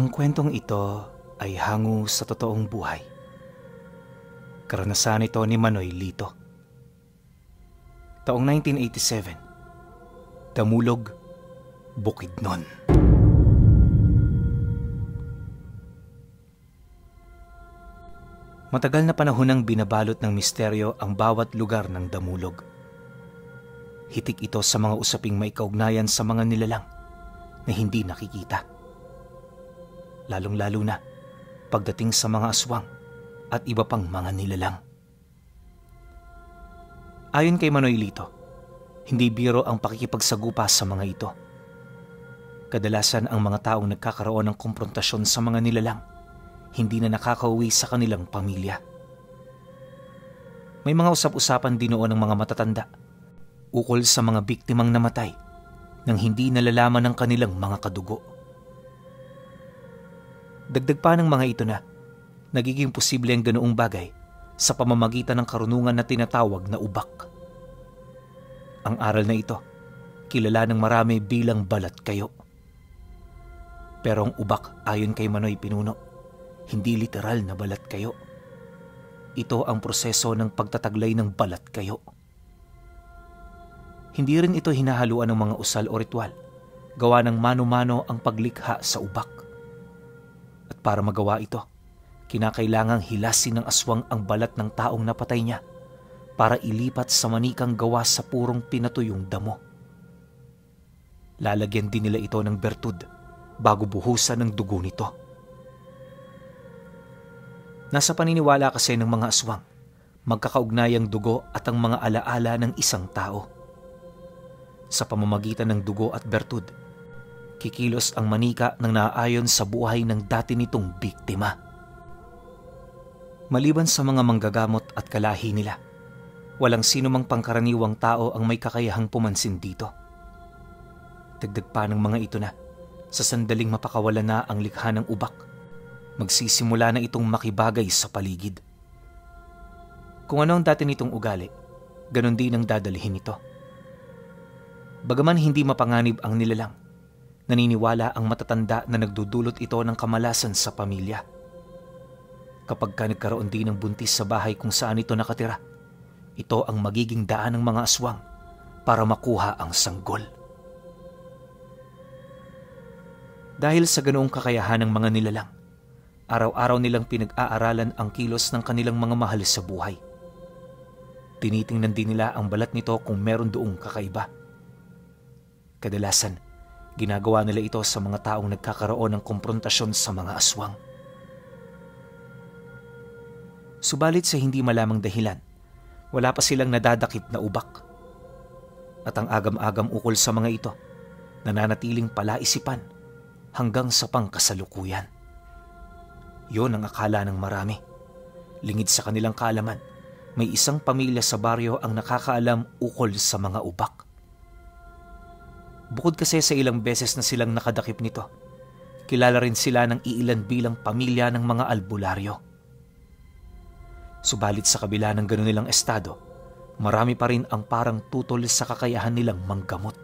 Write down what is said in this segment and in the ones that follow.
Ang kwentong ito ay hango sa totoong buhay. Karanasan ito ni Manoy Lito. Taong 1987, Damulog, Bukidnon. Matagal na panahon nang binabalot ng misteryo ang bawat lugar ng Damulog. Hitik ito sa mga usaping may kaugnayan sa mga nilalang na hindi nakikita. Lalong-lalo na pagdating sa mga aswang at iba pang mga nilalang. Ayon kay Manoy Lito, hindi biro ang pakikipagsagupa sa mga ito. Kadalasan ang mga taong nagkakaroon ng komprontasyon sa mga nilalang hindi na nakakauwi sa kanilang pamilya. May mga usap-usapan din noon ng mga matatanda ukol sa mga biktimang namatay nang hindi nalalaman ng kanilang mga kadugo. Dagdag pa ng mga ito na nagiging posible ang ganoong bagay sa pamamagitan ng karunungan na tinatawag na ubak. Ang aral na ito, kilala ng marami bilang balat kayo. Pero ang ubak ayon kay Manoy Pinuno, hindi literal na balat kayo. Ito ang proseso ng pagtataglay ng balat kayo. Hindi rin ito hinahaluan ng mga usal o ritual. Gawa ng mano-mano ang paglikha sa ubak. At para magawa ito, kinakailangang hilasin ng aswang ang balat ng taong napatay niya para ilipat sa manikang gawa sa purong pinatuyong damo. Lalagyan din nila ito ng bertud bago buhusan ng dugo nito. Nasa paniniwala kasi ng mga aswang, magkakaugnay ang dugo at ang mga alaala ng isang tao. Sa pamamagitan ng dugo at bertud, kikilos ang manika ng naaayon sa buhay ng dati nitong biktima. Maliban sa mga manggagamot at kalahi nila, walang sino mang pangkaraniwang tao ang may kakayahang pumansin dito. Dagdag pa ng mga ito na, sa sandaling mapakawala na ang likha ng ubak, magsisimula na itong makibagay sa paligid. Kung ano ang dati nitong ugali, ganon din ang dadalhin nito. Bagaman hindi mapanganib ang nilalang, naniniwala ang matatanda na nagdudulot ito ng kamalasan sa pamilya. Kapag nagkaroon din ng buntis sa bahay kung saan ito nakatira, ito ang magiging daan ng mga aswang para makuha ang sanggol. Dahil sa ganoong kakayahan ng mga nilalang, araw-araw nilang pinag-aaralan ang kilos ng kanilang mga mahal sa buhay. Tinitingnan din nila ang balat nito kung meron doong kakaiba. Kadalasan, ginagawa nila ito sa mga taong nagkakaroon ng komprontasyon sa mga aswang. Subalit sa hindi malamang dahilan, wala pa silang nadadakip na ubak. At ang agam-agam ukol sa mga ito, nananatiling palaisipan hanggang sa pangkasalukuyan. Yon ang akala ng marami. Lingid sa kanilang kaalaman, may isang pamilya sa baryo ang nakakaalam ukol sa mga ubak. Bukod kasi sa ilang beses na silang nakadakip nito, kilala rin sila ng iilan bilang pamilya ng mga albularyo. Subalit sa kabila ng gano'n nilang estado, marami pa rin ang parang tutol sa kakayahan nilang manggamot.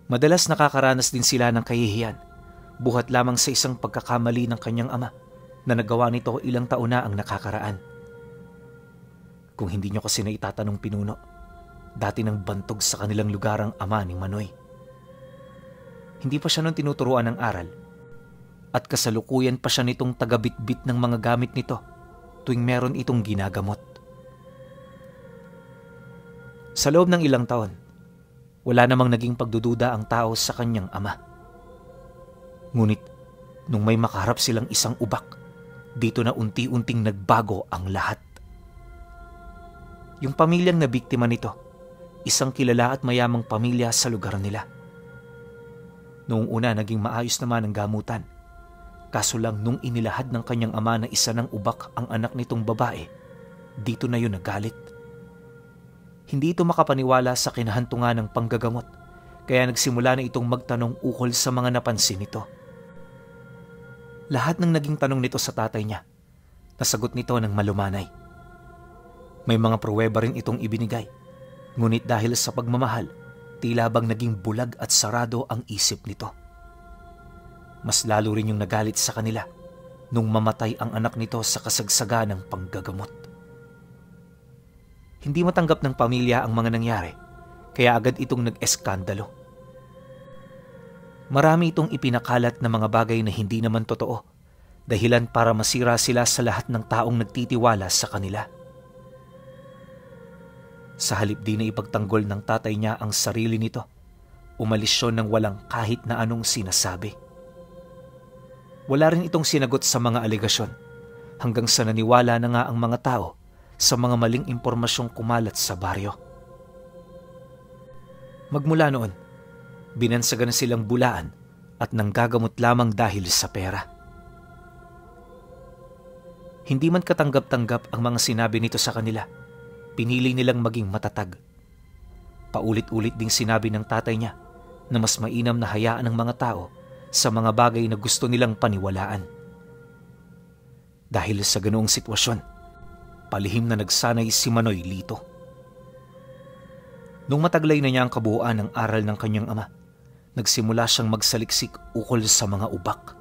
Madalas nakakaranas din sila ng kahihiyan, buhat lamang sa isang pagkakamali ng kanyang ama na nagawa nito ilang taon na ang nakakaraan. Kung hindi nyo kasi na itatanong Pinuno, dati nang bantog sa kanilang lugar ang ama ni Manoy. Hindi pa siya nun tinuturuan ng aral at kasalukuyan pa siya nitong tagabitbit ng mga gamit nito tuwing meron itong ginagamot. Sa loob ng ilang taon, wala namang naging pagdududa ang tao sa kanyang ama. Ngunit, nung may makaharap silang isang ubak, dito na unti-unting nagbago ang lahat. Yung pamilyang na biktima nito, isang kilala at mayamang pamilya sa lugar nila. Noong una naging maayos naman ang gamutan. Kaso lang nung inilahad ng kanyang ama na isa ng ubak ang anak nitong babae, dito na yun nagalit. Hindi ito makapaniwala sa kinahantungan ng panggagamot, kaya nagsimula na itong magtanong ukol sa mga napansin nito. Lahat ng naging tanong nito sa tatay niya, nasagot nito ng malumanay. May mga pruweba rin itong ibinigay, ngunit dahil sa pagmamahal, tila bang naging bulag at sarado ang isip nito. Mas lalo rin yung nagalit sa kanila nung mamatay ang anak nito sa kasagsagan ng panggagamot. Hindi matanggap ng pamilya ang mga nangyari, kaya agad itong nag-eskandalo. Marami itong ipinakalat na mga bagay na hindi naman totoo, dahilan para masira sila sa lahat ng taong nagtitiwala sa kanila. Sa halip din na ipagtanggol ng tatay niya ang sarili nito, umalis siya ng walang kahit na anong sinasabi. Wala rin itong sinagot sa mga alegasyon, hanggang sa naniwala na nga ang mga tao sa mga maling impormasyong kumalat sa baryo. Magmula noon, binansagan na silang bulaan at nanggagamot lamang dahil sa pera. Hindi man katanggap-tanggap ang mga sinabi nito sa kanila, pinili nilang maging matatag. Paulit-ulit ding sinabi ng tatay niya na mas mainam na hayaan ng mga tao sa mga bagay na gusto nilang paniwalaan. Dahil sa ganoong sitwasyon, palihim na nagsanay si Manoy Lito. Nung mataglay na niya ang kabuuan ng aral ng kanyang ama, nagsimula siyang magsaliksik ukol sa mga ubak.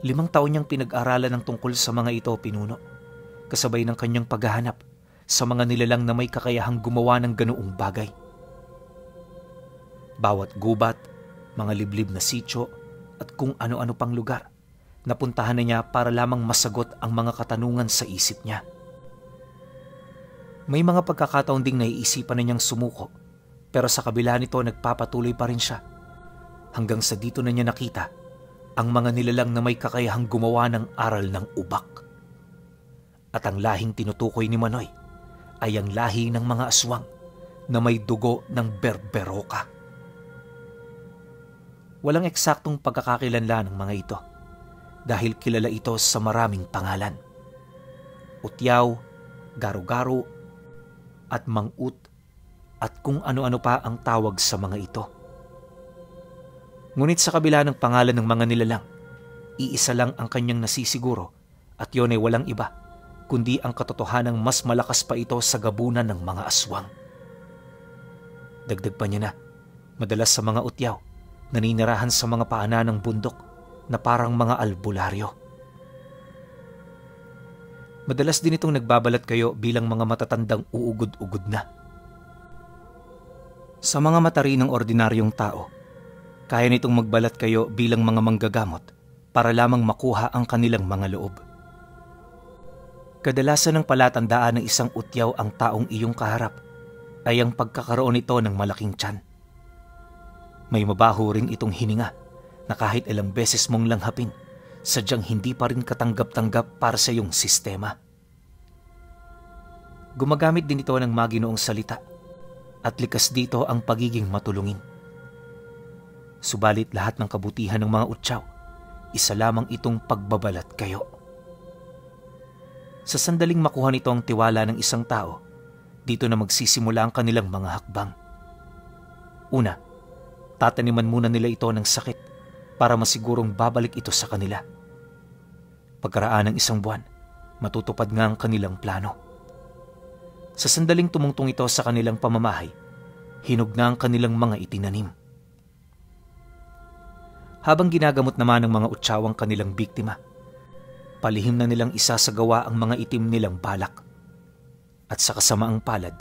5 taon niyang pinag-aralan ng tungkol sa mga ito pinuno, kasabay ng kanyang paghahanap sa mga nilalang na may kakayahang gumawa ng ganoong bagay. Bawat gubat, mga liblib na sityo at kung ano-ano pang lugar, napuntahan na niya para lamang masagot ang mga katanungan sa isip niya. May mga pagkakataon ding naiisipan na niyang sumuko, pero sa kabila nito nagpapatuloy pa rin siya, hanggang sa dito na niya nakita ang mga nilalang na may kakayahang gumawa ng aral ng ubak. At ang lahing tinutukoy ni Manoy ay ang lahi ng mga aswang na may dugo ng berberoka. Walang eksaktong pagkakakilanlan ng mga ito dahil kilala ito sa maraming pangalan. Utyaw, garu-garu, at mang-ut, at kung ano-ano pa ang tawag sa mga ito. Ngunit sa kabila ng pangalan ng mga nilalang, iisa lang ang kanyang nasisiguro at yun ay walang iba, kundi ang katotohanang mas malakas pa ito sa gabunan ng mga aswang. Dagdag pa niya na, madalas sa mga utyaw, naninirahan sa mga paanan ng bundok na parang mga albularyo. Madalas din itong nagbabalat kayo bilang mga matatandang uugod-ugod na. Sa mga mata rin ng ordinaryong tao, kaya nitong magbalat kayo bilang mga manggagamot para lamang makuha ang kanilang mga loob. Kadalasan ng palatandaan ng isang utyaw ang taong iyong kaharap ay ang pagkakaroon nito ng malaking tiyan. May mabaho rin itong hininga na kahit ilang beses mong langhapin, sadyang hindi pa rin katanggap-tanggap para sa iyong sistema. Gumagamit din ito ng maginoong salita at likas dito ang pagiging matulungin. Subalit lahat ng kabutihan ng mga utyaw, isa lamang itong pagbabalat kayo. Sa sandaling makuha nito ang tiwala ng isang tao, dito na magsisimula ang kanilang mga hakbang. Una, tataniman muna nila ito ng sakit para masigurong babalik ito sa kanila. Pagkaraan ng 1 buwan, matutupad nga ang kanilang plano. Sa sandaling tumungtong ito sa kanilang pamamahay, hinog na ang kanilang mga itinanim. Habang ginagamot naman ng mga utyaw ang kanilang biktima, palihim na nilang isasagawa ang mga itim nilang balak. At sa kasamaang palad,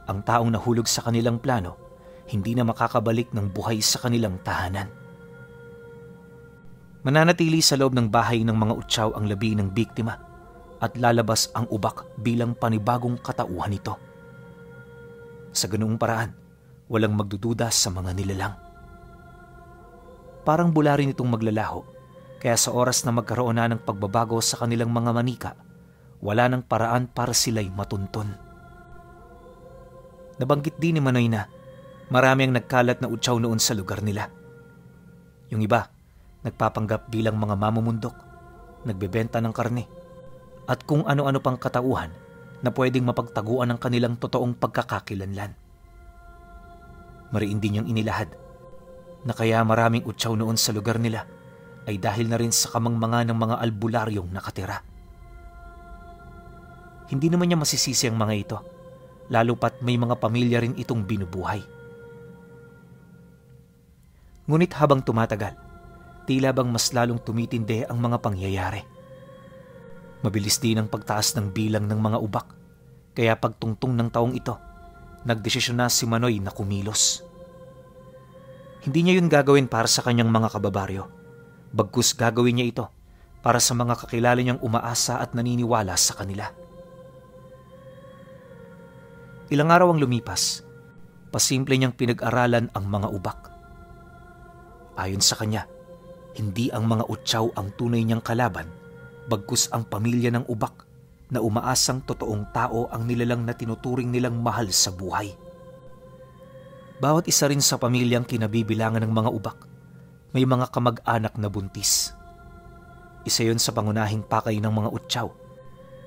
ang taong nahulog sa kanilang plano, hindi na makakabalik ng buhay sa kanilang tahanan. Mananatili sa loob ng bahay ng mga utyaw ang labi ng biktima at lalabas ang ubak bilang panibagong katauhan nito. Sa ganoong paraan, walang magdududa sa mga nilalang. Parang bula rin itong maglalaho, kaya sa oras na magkaroon na ng pagbabago sa kanilang mga manika, wala nang paraan para sila'y matuntun. Nabanggit din ni Manoy na marami ang nagkalat na utyaw noon sa lugar nila. Yung iba, nagpapanggap bilang mga mamumundok, nagbebenta ng karne, at kung ano-ano pang katauhan na pwedeng mapagtaguan ng kanilang totoong pagkakakilanlan. Mariin din niyang inilahad na kaya maraming utyaw noon sa lugar nila ay dahil na rin sa kamangmanga ng mga albularyong nakatira. Hindi naman niya masisisi ang mga ito, lalo pat may mga pamilya rin itong binubuhay. Ngunit habang tumatagal, Tila bang mas lalong tumitindi ang mga pangyayari. Mabilis din ang pagtaas ng bilang ng mga ubak, kaya pagtungtong ng taong ito, nagdesisyon na si Manoy na kumilos. Hindi niya yun gagawin para sa kanyang mga kababaryo, bagkus gagawin niya ito para sa mga kakilala niyang umaasa at naniniwala sa kanila. Ilang araw ang lumipas, pasimple niyang pinag-aralan ang mga ubak. Ayon sa kanya, hindi ang mga utsaw ang tunay niyang kalaban, bagkus ang pamilya ng ubak na umaasang totoong tao ang nilalang na tinuturing nilang mahal sa buhay. Bawat isa rin sa pamilyang kinabibilangan ng mga ubak, may mga kamag-anak na buntis. Isa yon sa pangunahing pakay ng mga utsaw,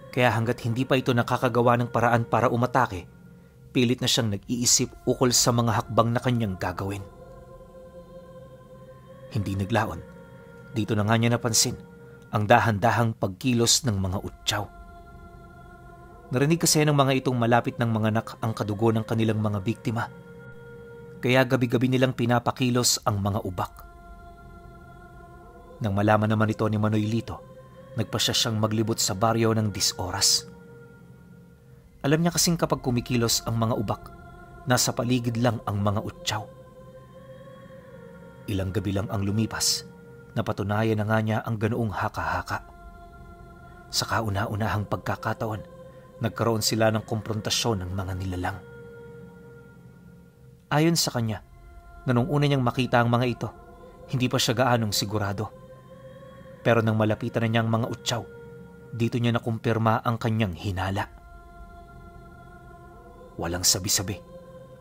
kaya hanggat hindi pa ito nakakagawa ng paraan para umatake, pilit na siyang nag-iisip ukol sa mga hakbang na kanyang gagawin. Hindi naglaon, dito na nga niya napansin ang dahan-dahang pagkilos ng mga utsaw. Narinig kasi ng mga itong malapit ng mga anak ang kadugo ng kanilang mga biktima, kaya gabi-gabi nilang pinapakilos ang mga ubak. Nang malaman naman ito ni Manoy Lito, nagpasya siyang maglibot sa baryo ng 10 oras. Alam niya kasing kapag kumikilos ang mga ubak, nasa paligid lang ang mga utsaw. Ilang gabi lang ang lumipas, napatunayan na nga niya ang ganoong haka-haka. Sa kauna-unahang pagkakataon, nagkaroon sila ng komprontasyon ng mga nilalang. Ayon sa kanya, na nung una niyang makita ang mga ito, hindi pa siya gaanong sigurado. Pero nang malapitan na niya ang mga utsaw, dito niya nakumpirma ang kanyang hinala. Walang sabi-sabi,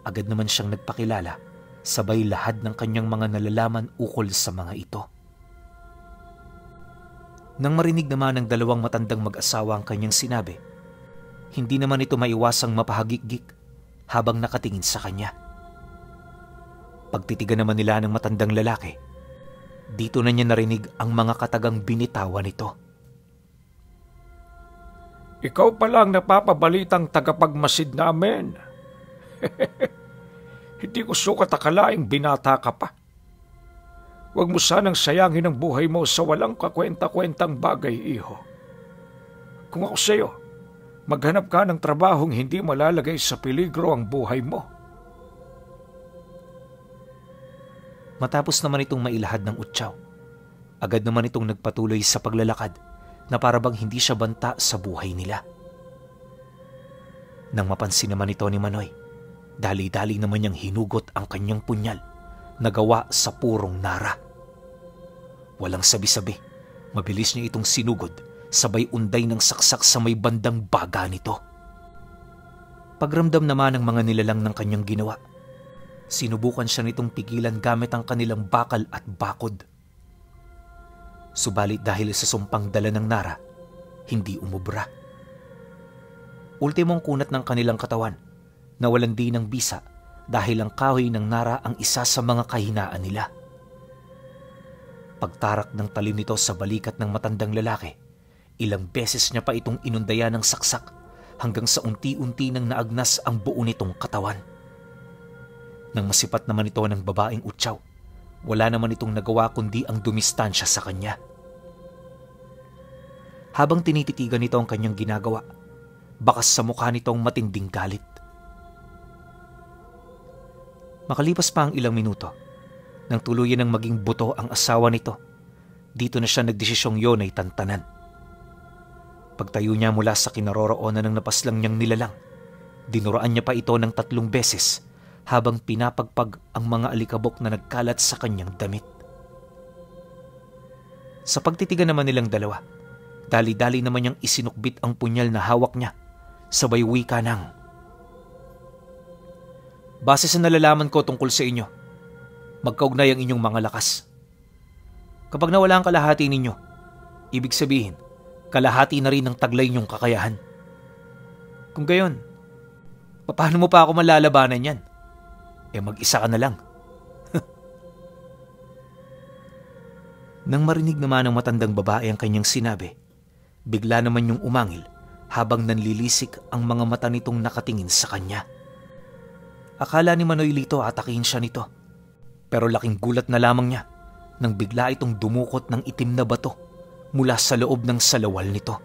agad naman siyang nagpakilala, sabay lahad ng kanyang mga nalalaman ukol sa mga ito. Nang marinig naman ng dalawang matandang mag-asawa ang kanyang sinabi, hindi naman ito maiwasang mapahagik-gik habang nakatingin sa kanya. Pagtitigan naman nila ng matandang lalaki, dito na niya narinig ang mga katagang binitawan nito. Ikaw pala ang napapabalitang tagapagmasid namin. Hindi ko sukat akalaing binata ka pa. Huwag mo sanang sayangin ang buhay mo sa walang kakwenta-kwentang bagay, iho. Kung ako sa'yo, maghanap ka ng trabahong hindi malalagay sa peligro ang buhay mo. Matapos naman itong mailahad ng utsaw, agad naman itong nagpatuloy sa paglalakad na parabang hindi siya banta sa buhay nila. Nang mapansin naman ito ni Manoy, dali-dali naman niyang hinugot ang kanyang punyal na gawa sa purong nara. Walang sabi-sabi, mabilis niya itong sinugod, sabay unday ng saksak sa may bandang baga nito. Pagramdam naman ng mga nilalang ng kanyang ginawa, sinubukan siya nitong pigilan gamit ang kanilang bakal at bakod. Subalit dahil sa sumpang dala ng nara, hindi umubra. Ultimong kunat ng kanilang katawan, nawalan din ng bisa dahil ang kahoy ng nara ang isa sa mga kahinaan nila. Pagtarak ng talim nito sa balikat ng matandang lalaki, ilang beses niya pa itong inundayan ng saksak hanggang sa unti-unti nang naagnas ang buo nitong katawan. Nang masipat naman ito ng babaeng utsaw, wala naman itong nagawa kundi ang dumistansya sa kanya. Habang tinititigan nito ang kanyang ginagawa, bakas sa mukha nitong matinding galit. Makalipas pa ang ilang minuto, nang tuluyan ng maging buto ang asawa nito, dito na siya nagdesisyong yon ay tantanan. Pagtayo niya mula sa kinaroroonan ng napaslang niyang nilalang, dinuraan niya pa ito ng 3 beses habang pinapagpag ang mga alikabok na nagkalat sa kanyang damit. Sa pagtitigan naman nilang dalawa, dali-dali naman niyang isinukbit ang punyal na hawak niya, sabay wika ng, "Base sa nalalaman ko tungkol sa inyo, magkaugnay ang inyong mga lakas. Kapag nawala ang kalahati ninyo, ibig sabihin, kalahati na rin ang taglay ninyong kakayahan. Kung gayon, paano mo pa ako malalabanan yan? Mag-isa ka na lang." Nang marinig naman ng matandang babae ang kanyang sinabi, bigla naman yung umangil habang nanlilisik ang mga mata nitong nakatingin sa kanya. Akala ni Manoy Lito atakihin siya nito, pero laking gulat na lamang niya nang bigla itong dumukot ng itim na bato mula sa loob ng salawal nito.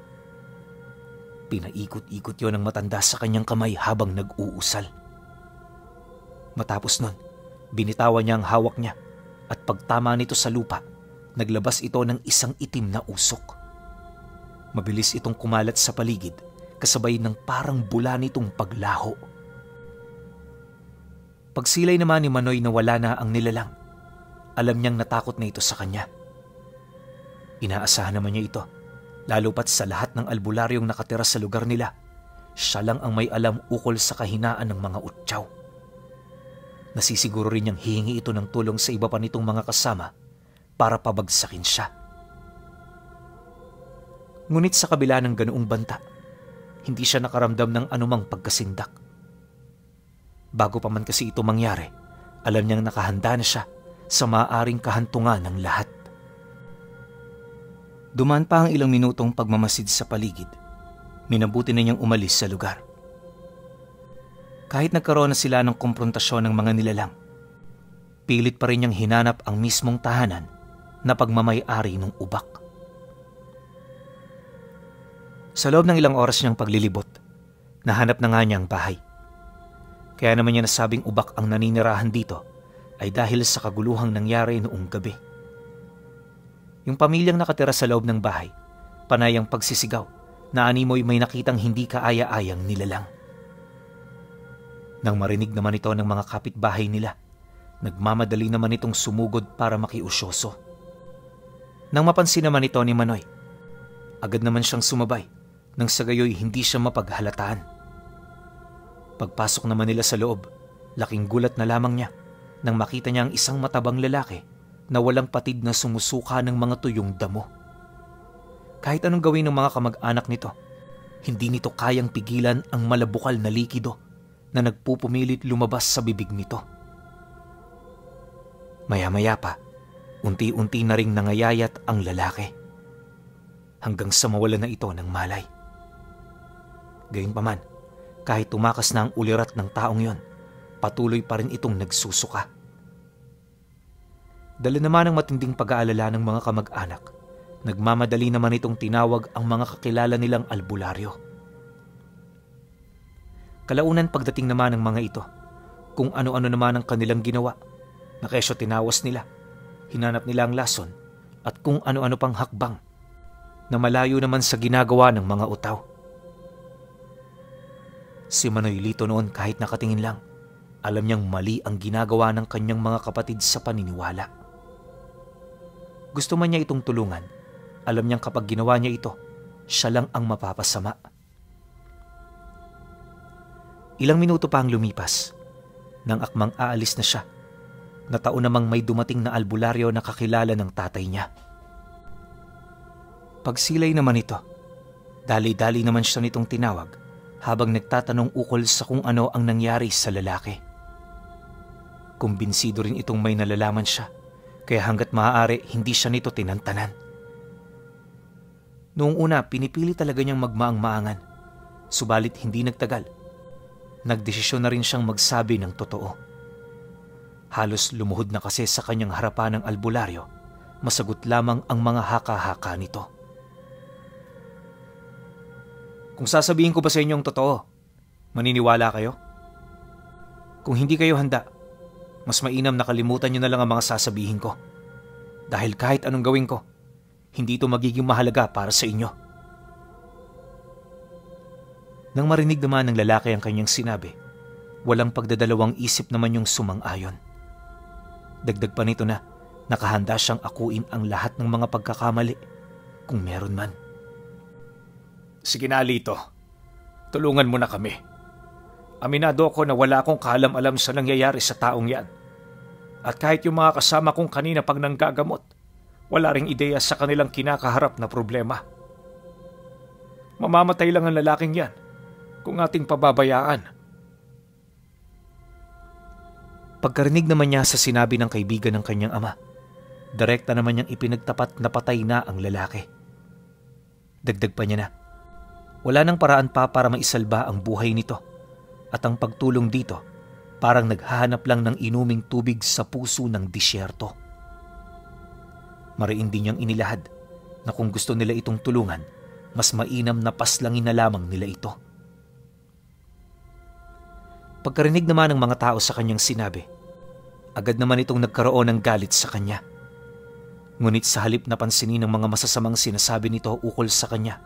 Pinaikot-ikot yon ng matanda sa kanyang kamay habang nag-uusal. Matapos nun, binitawan niya ang hawak niya at pagtama nito sa lupa, naglabas ito ng isang itim na usok. Mabilis itong kumalat sa paligid kasabay ng parang bula nitong paglaho. Pagsilay naman ni Manoy na wala na ang nilalang, alam niyang natakot na ito sa kanya. Inaasahan naman niya ito, lalo pat sa lahat ng albularyong nakatira sa lugar nila, siya lang ang may alam ukol sa kahinaan ng mga utsaw. Nasisiguro rin niyang hihingi ito ng tulong sa iba pa nitong mga kasama para pabagsakin siya. Ngunit sa kabila ng ganoong banta, hindi siya nakaramdam ng anumang pagkasindak. Bago pa man kasi ito mangyari, alam niyang nakahanda na siya sa maaaring kahantungan ng lahat. Dumaan pa ang ilang minutong pagmamasid sa paligid. Minabuti na niyang umalis sa lugar. Kahit nagkaroon na sila ng komprontasyon ng mga nilalang, pilit pa rin niyang hinanap ang mismong tahanan na pagmamay-ari ng ubak. Sa loob ng ilang oras niyang paglilibot, nahanap na nga niya ang bahay. Kaya naman niya nasabing ubak ang naninirahan dito ay dahil sa kaguluhang nangyari noong gabi. Yung pamilyang nakatira sa loob ng bahay, panay ang pagsisigaw na animoy may nakitang hindi kaaya-ayang nilalang. Nang marinig naman ito ng mga kapitbahay nila, nagmamadali naman itong sumugod para makiusyoso. Nang mapansin naman ito ni Manoy, agad naman siyang sumabay nang sa gayoy hindi siya mapaghalataan. Pagpasok naman nila sa loob, laking gulat na lamang niya nang makita niya ang isang matabang lalaki na walang patid na sumusuka ng mga tuyong damo. Kahit anong gawin ng mga kamag-anak nito, hindi nito kayang pigilan ang malabukal na likido na nagpupumilit lumabas sa bibig nito. Maya-maya pa, unti-unti na ring nangayayat ang lalaki, hanggang sa mawala na ito ng malay. Gayunpaman, kahit tumakas na ang ulirat ng taong yon, patuloy pa rin itong nagsusuka. Dala naman ng matinding pag-aalala ng mga kamag-anak, nagmamadali naman itong tinawag ang mga kakilala nilang albularyo. Kalaunan pagdating naman ng mga ito, kung ano-ano naman ang kanilang ginawa, na kesyo tinawas nila, hinanap nila ang lason at kung ano-ano pang hakbang na malayo naman sa ginagawa ng mga utaw. Si Manoy Lito noon kahit nakatingin lang, alam niyang mali ang ginagawa ng kanyang mga kapatid sa paniniwala. Gusto man niya itong tulungan, alam niyang kapag ginawa niya ito, siya lang ang mapapasama. Ilang minuto pa ang lumipas, nang akmang aalis na siya, nataon namang may dumating na albularyo na kakilala ng tatay niya. Pagsilay naman ito, dali-dali naman siya nitong tinawag habang nagtatanong ukol sa kung ano ang nangyari sa lalaki. Kumbinsido rin itong may nalalaman siya, kaya hanggat maaari hindi siya nito tinantanan. Noong una, pinipili talaga niyang magmaang-maangan, subalit hindi nagtagal. Nagdesisyon na rin siyang magsabi ng totoo. Halos lumuhod na kasi sa kanyang harapan ng albularyo, masagot lamang ang mga haka-haka nito. Kung sasabihin ko ba sa inyo ang totoo, maniniwala kayo? Kung hindi kayo handa, mas mainam na kalimutan niyo na lang ang mga sasabihin ko. Dahil kahit anong gawin ko, hindi ito magiging mahalaga para sa inyo. Nang marinig naman ng lalaki ang kanyang sinabi, walang pagdadalawang isip naman yung sumang-ayon. Dagdag pa nito na nakahanda siyang akuin ang lahat ng mga pagkakamali kung meron man. Sige na, Lito. Tulungan mo na kami. Aminado ako na wala akong kaalam-alam sa nangyayari sa taong yan. At kahit yung mga kasama kong kanina pag nanggagamot, wala ring ideya sa kanilang kinakaharap na problema. Mamamatay lang ang lalaking yan kung ating pababayaan. Pagkarinig naman niya sa sinabi ng kaibigan ng kanyang ama, direkta naman niyang ipinagtapat na patay na ang lalaki. Dagdag pa niya na, wala nang paraan pa para maisalba ang buhay nito at ang pagtulong dito parang naghahanap lang ng inuming tubig sa puso ng disyerto. Mariin din niyang inilahad na kung gusto nila itong tulungan, mas mainam na paslangin na lamang nila ito. Pagkarinig naman ng mga tao sa kanyang sinabi, agad naman itong nagkaroon ng galit sa kanya. Ngunit sa halip na pansinin ng mga masasamang sinasabi nito ukol sa kanya,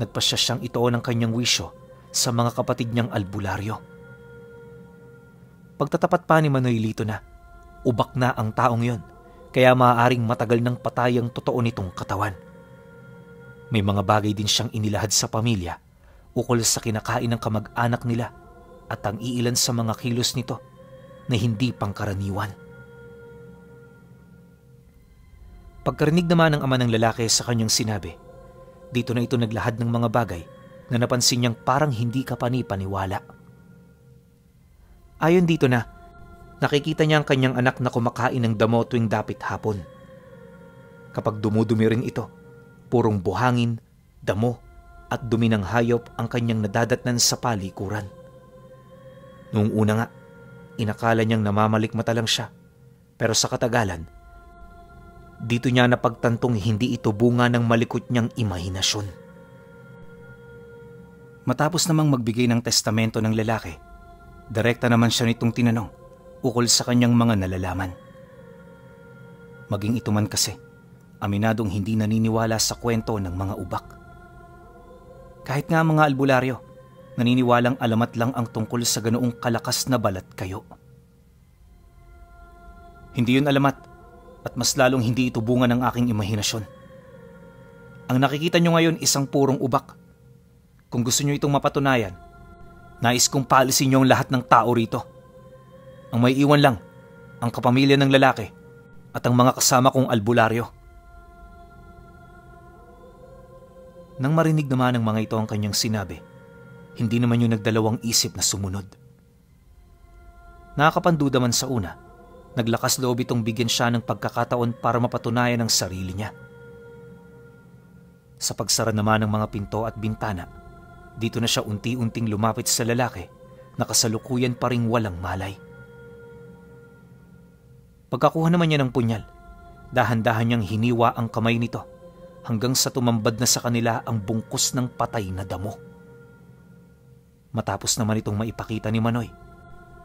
nagpasya siyang itoon ng kanyang wisyo sa mga kapatid niyang albularyo. Pagtatapat pa ni Manoy Lito na, ubak na ang taong yon, kaya maaaring matagal ng patay ang totoo nitong katawan. May mga bagay din siyang inilahad sa pamilya ukol sa kinakain ng kamag-anak nila at ang iilan sa mga kilos nito na hindi pangkaraniwan. Pagkarinig naman ng ama ng lalaki sa kanyang sinabi, dito na ito naglahad ng mga bagay na napansin niyang parang hindi kapani-paniwala. Ayon dito na, nakikita niya ang kanyang anak na kumakain ng damo tuwing dapit hapon. Kapag dumudumi rin ito, purong buhangin, damo at dumi ng hayop ang kanyang nadadatnan sa palikuran. Noong una nga, inakala niyang namamalikmata lang siya, pero sa katagalan, dito niya napagtantong hindi ito bunga ng malikot niyang imahinasyon. Matapos namang magbigay ng testamento ng lalaki, direkta naman siya nitong tinanong ukol sa kanyang mga nalalaman. Maging ito man kasi, aminadong hindi naniniwala sa kwento ng mga ubak. Kahit nga mga albularyo, naniniwalang alamat lang ang tungkol sa ganoong kalakas na balat kayo. Hindi yun alamat, at mas lalong hindi ito bunga ng aking imahinasyon. Ang nakikita nyo ngayon isang purong ubak. Kung gusto nyo itong mapatunayan, nais kong paalisin nyo ang lahat ng tao rito. Ang may iwan lang, ang kapamilya ng lalaki at ang mga kasama kong albularyo. Nang marinig naman ng mga ito ang kanyang sinabi, hindi naman yung nagdalawang isip na sumunod. Nakakapanduda man sa una, naglakas loob itong bigyan siya ng pagkakataon para mapatunayan ang sarili niya. Sa pagsara naman ng mga pinto at bintana, dito na siya unti-unting lumapit sa lalaki na kasalukuyan pa ring walang malay. Pagkakuha naman niya ng punyal, dahan-dahan niyang hiniwa ang kamay nito hanggang sa tumambad na sa kanila ang bungkus ng patay na damo. Matapos naman itong maipakita ni Manoy,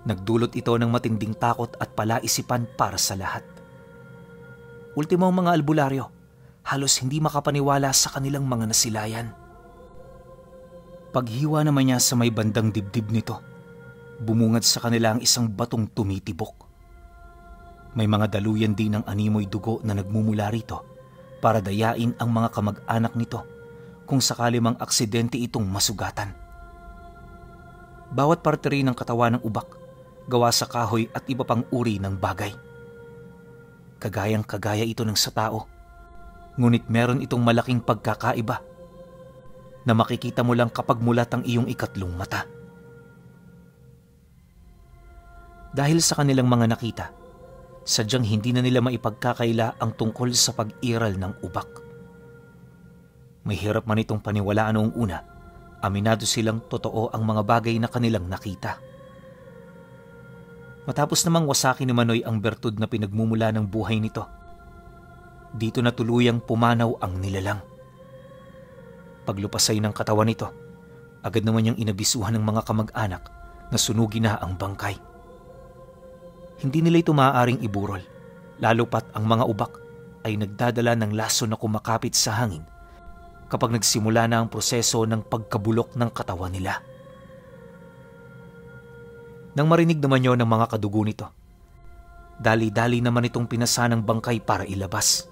nagdulot ito ng matinding takot at palaisipan para sa lahat. Ultimo ang mga albularyo, halos hindi makapaniwala sa kanilang mga nasilayan. Paghiwa naman niya sa may bandang dibdib nito, bumungad sa kanila ang isang batong tumitibok. May mga daluyan din ng animoy dugo na nagmumula rito para dayain ang mga kamag-anak nito kung sakali mang aksidente itong masugatan. Bawat parte rin ng katawan ng ubak, gawa sa kahoy at iba pang uri ng bagay. Kagayang-kagaya ito ng sa tao, ngunit meron itong malaking pagkakaiba na makikita mo lang kapag mulat ang iyong ikatlong mata. Dahil sa kanilang mga nakita, sadyang hindi na nila maipagkakaila ang tungkol sa pag-iral ng ubak. May hirap man itong paniwalaan noong una, aminado silang totoo ang mga bagay na kanilang nakita. Matapos namang wasakin ni Manoy ang bertud na pinagmumula ng buhay nito, dito na tuluyang pumanaw ang nilalang. Paglupasay ng katawan nito, agad naman niyang inabisuhan ng mga kamag-anak na sunugin na ang bangkay. Hindi nila ito maaaring iburol, lalo pat ang mga ubak ay nagdadala ng laso na kumakapit sa hangin kapag nagsimula na ang proseso ng pagkabulok ng katawan nila. Nang marinig naman yon ng mga kadugo nito, dali-dali naman itong pinasa ng bangkay para ilabas.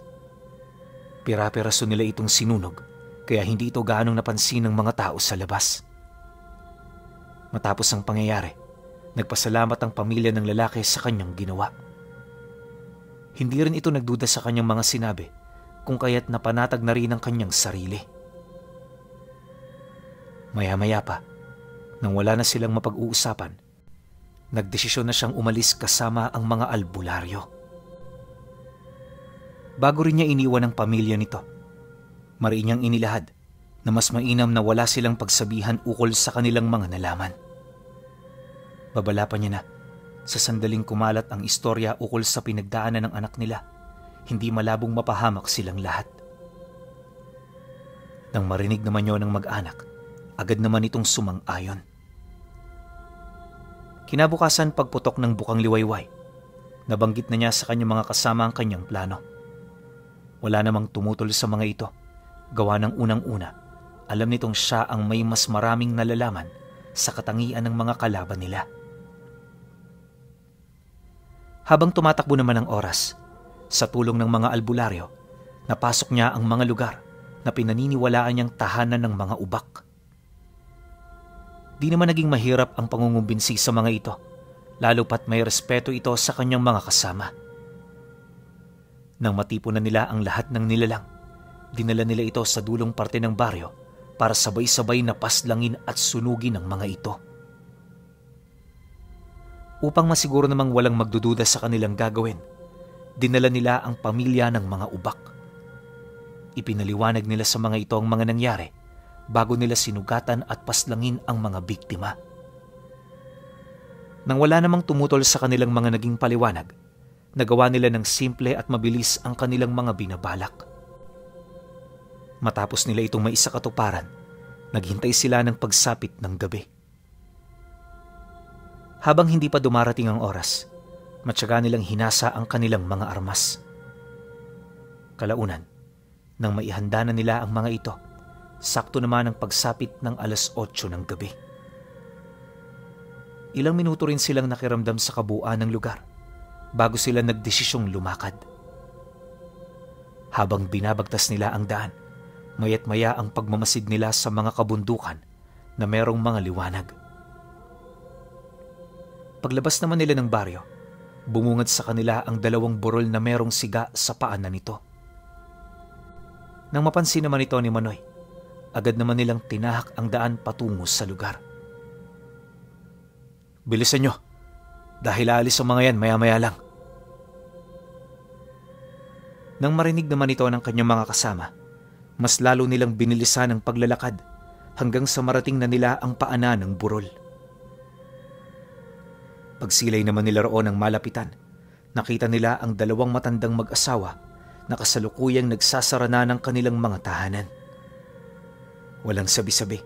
Pira-piraso nila itong sinunog, kaya hindi ito gaanong napansin ng mga tao sa labas. Matapos ang pangyayari, nagpasalamat ang pamilya ng lalaki sa kanyang ginawa. Hindi rin ito nagduda sa kanyang mga sinabi, kung kaya't napanatag na rin ang kanyang sarili. Maya-maya pa, nang wala na silang mapag-uusapan, nagdesisyon na siyang umalis kasama ang mga albularyo. Bago rin niya iniwan ang pamilya nito, mariin niyang inilahad na mas mainam na wala silang pagsabihan ukol sa kanilang mga nalaman. Babala pa niya na, sa sandaling kumalat ang istorya ukol sa pinagdaanan ng anak nila, hindi malabong mapahamak silang lahat. Nang marinig naman yon ng mag-anak, agad naman itong sumang-ayon. Kinabukasan pagputok ng bukang liwayway, nabanggit na niya sa kanyang mga kasama ang kanyang plano. Wala namang tumutol sa mga ito, gawa ng unang-una, alam nitong siya ang may mas maraming nalalaman sa katangian ng mga kalaban nila. Habang tumatakbo naman ang oras, sa tulong ng mga albularyo, napasok niya ang mga lugar na pinaniniwalaan niyang tahanan ng mga ubak. Di naman naging mahirap ang pangungumbinsi sa mga ito, lalo pat may respeto ito sa kanyang mga kasama. Nang matipo na nila ang lahat ng nilalang, dinala nila ito sa dulong parte ng baryo para sabay-sabay na paslangin at sunugin ang mga ito. Upang masiguro namang walang magdududa sa kanilang gagawin, dinala nila ang pamilya ng mga ubak. Ipinaliwanag nila sa mga ito ang mga nangyari bago nila sinugatan at paslangin ang mga biktima. Nang wala namang tumutol sa kanilang mga naging paliwanag, nagawa nila ng simple at mabilis ang kanilang mga binabalak. Matapos nila itong maisakatuparan, naghintay sila ng pagsapit ng gabi. Habang hindi pa dumarating ang oras, matyaga nilang hinasa ang kanilang mga armas. Kalaunan, nang maihanda na nila ang mga ito, sakto naman ang pagsapit ng 8:00 ng gabi. Ilang minuto rin silang nakiramdam sa kabuuan ng lugar bago sila nagdesisyong lumakad. Habang binabagtas nila ang daan, maya't maya ang pagmamasid nila sa mga kabundukan na merong mga liwanag. Paglabas naman nila ng baryo, bumungad sa kanila ang 2 burol na merong siga sa paanan nito. Nang mapansin naman ito ni Manoy, agad naman nilang tinahak ang daan patungo sa lugar. "Bilisan nyo, dahil aalis ang mga yan maya-maya lang." Nang marinig naman ito ng kanyang mga kasama, mas lalo nilang binilisan ang paglalakad hanggang sa marating na nila ang paanan ng burol. Pagsilay naman nila roon ng malapitan, nakita nila ang 2 matandang mag-asawa na kasalukuyang nagsasara na ng kanilang mga tahanan. Walang sabi-sabi,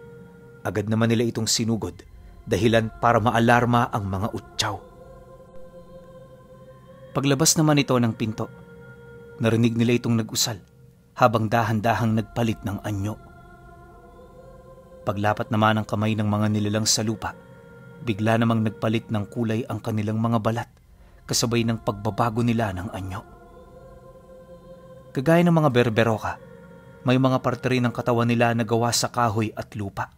agad naman nila itong sinugod, dahilan para maalarma ang mga utsaw. Paglabas naman ito ng pinto, narinig nila itong nag-usal habang dahan-dahang nagpalit ng anyo. Paglapat naman ng kamay ng mga nilalang sa lupa, bigla namang nagpalit ng kulay ang kanilang mga balat kasabay ng pagbabago nila ng anyo. Kagaya ng mga berberoka, may mga parte rin ng katawan nila na gawa sa kahoy at lupa.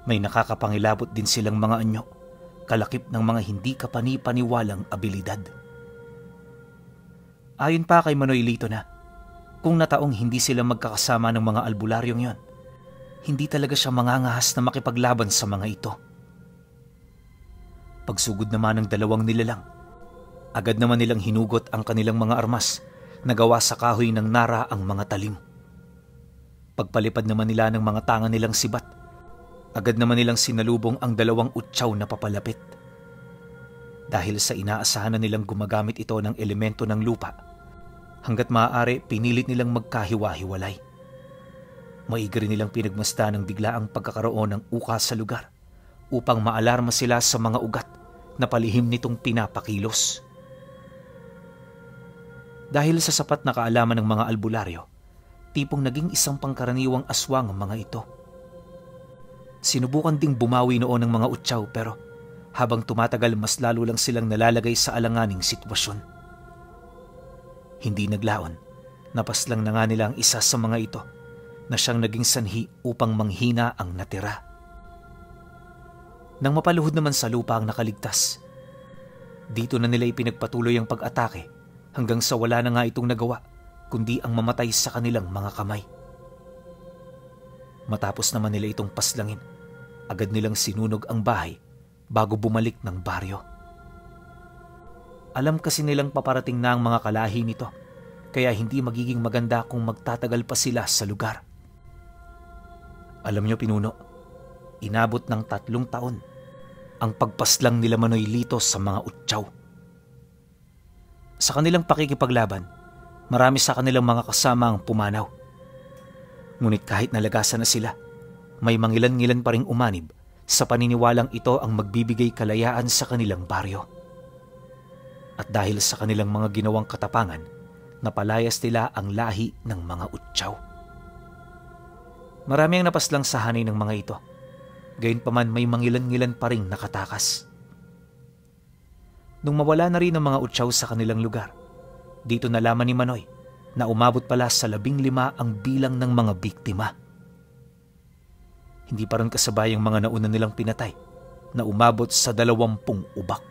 May nakakapangilabot din silang mga anyo, kalakip ng mga hindi kapani-paniwalang abilidad. Ayon pa kay Manoy Lito na, kung nataong hindi sila magkakasama ng mga albularyong yon, hindi talaga siya mangangahas na makipaglaban sa mga ito. Pagsugod naman ng 2 nilalang, agad naman nilang hinugot ang kanilang mga armas na gawa sa kahoy ng nara ang mga talim. Pagpalipad naman nila ng mga tanga nilang sibat, agad naman nilang sinalubong ang 2 utsaw na papalapit. Dahil sa inaasahan na nilang gumagamit ito ng elemento ng lupa, hanggat maaari pinilit nilang magkahiwa-hiwalay. Maigi rin nilang pinagmasdan ng biglaang pagkakaroon ng uka sa lugar upang maalarma sila sa mga ugat na palihim nitong pinapakilos. Dahil sa sapat na kaalaman ng mga albularyo, tipong naging isang pangkaraniwang aswang ang mga ito. Sinubukan ding bumawi noon ng mga utsaw pero habang tumatagal mas lalo lang silang nalalagay sa alanganing sitwasyon. Hindi naglaon, napaslang na nga nila ang isa sa mga ito na siyang naging sanhi upang manghina ang natira. Nang mapaluhod naman sa lupa ang nakaligtas, dito na nila ipinagpatuloy ang pag-atake hanggang sa wala na nga itong nagawa kundi ang mamatay sa kanilang mga kamay. Matapos naman nila itong paslangin, agad nilang sinunog ang bahay bago bumalik ng baryo. Alam kasi nilang paparating na ang mga kalahi nito, kaya hindi magiging maganda kung magtatagal pa sila sa lugar. Alam niyo, Pinuno, inabot ng 3 taon ang pagpaslang nila Manoy Lito sa mga utsaw. Sa kanilang pakikipaglaban, Marami sa kanilang mga kasama ang pumanaw. Ngunit kahit nalagasan na sila, may mangilan-ngilan pa ring umanib sa paniniwalang ito ang magbibigay kalayaan sa kanilang baryo. At dahil sa kanilang mga ginawang katapangan, napalayas nila ang lahi ng mga Utsaw. Marami ang napaslang sa hanay ng mga ito. Gayunpaman may mangilan-ngilan pa ring nakatakas. Nung mawala na rin ang mga Utsaw sa kanilang lugar, dito nalaman ni Manoy na umabot pala sa 15 ang bilang ng mga biktima. Hindi pa rin kasabay ang mga nauna nilang pinatay na umabot sa 20 ubak.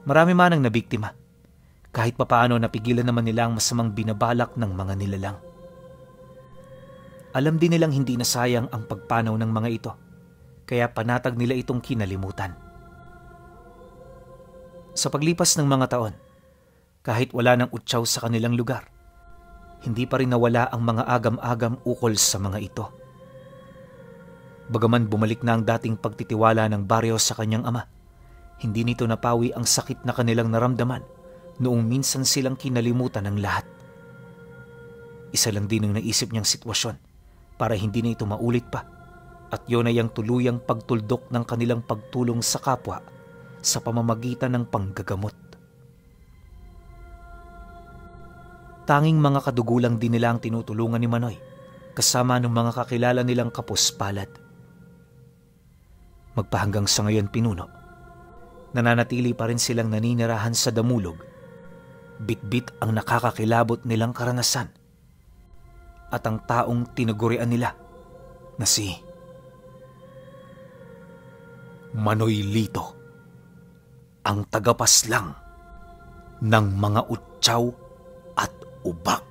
Marami man ang nabiktima. Kahit papaano napigilan naman nila ang masamang binabalak ng mga nilalang. Alam din nilang hindi nasayang ang pagpanaw ng mga ito, kaya panatag nila itong kinalimutan. Sa paglipas ng mga taon, kahit wala ng Utsaw sa kanilang lugar, hindi pa rin nawala ang mga agam-agam ukol sa mga ito. Bagaman bumalik na ang dating pagtitiwala ng baryo sa kanyang ama, hindi nito napawi ang sakit na kanilang naramdaman noong minsan silang kinalimutan ng lahat. Isa lang din ang naisip niyang sitwasyon para hindi na ito maulit pa, at yun ay ang tuluyang pagtuldok ng kanilang pagtulong sa kapwa sa pamamagitan ng panggagamot. Tanging mga kadugulang din nila ang tinutulungan ni Manoy, kasama ng mga kakilala nilang kapuspalad. Magpahanggang sa ngayon pinuno, nananatili pa rin silang naninirahan sa Damulog, bitbit ang nakakakilabot nilang karanasan, at ang taong tinagurian nila na si Manoy Lito, ang tagapaslang ng mga Utsaw at ubak.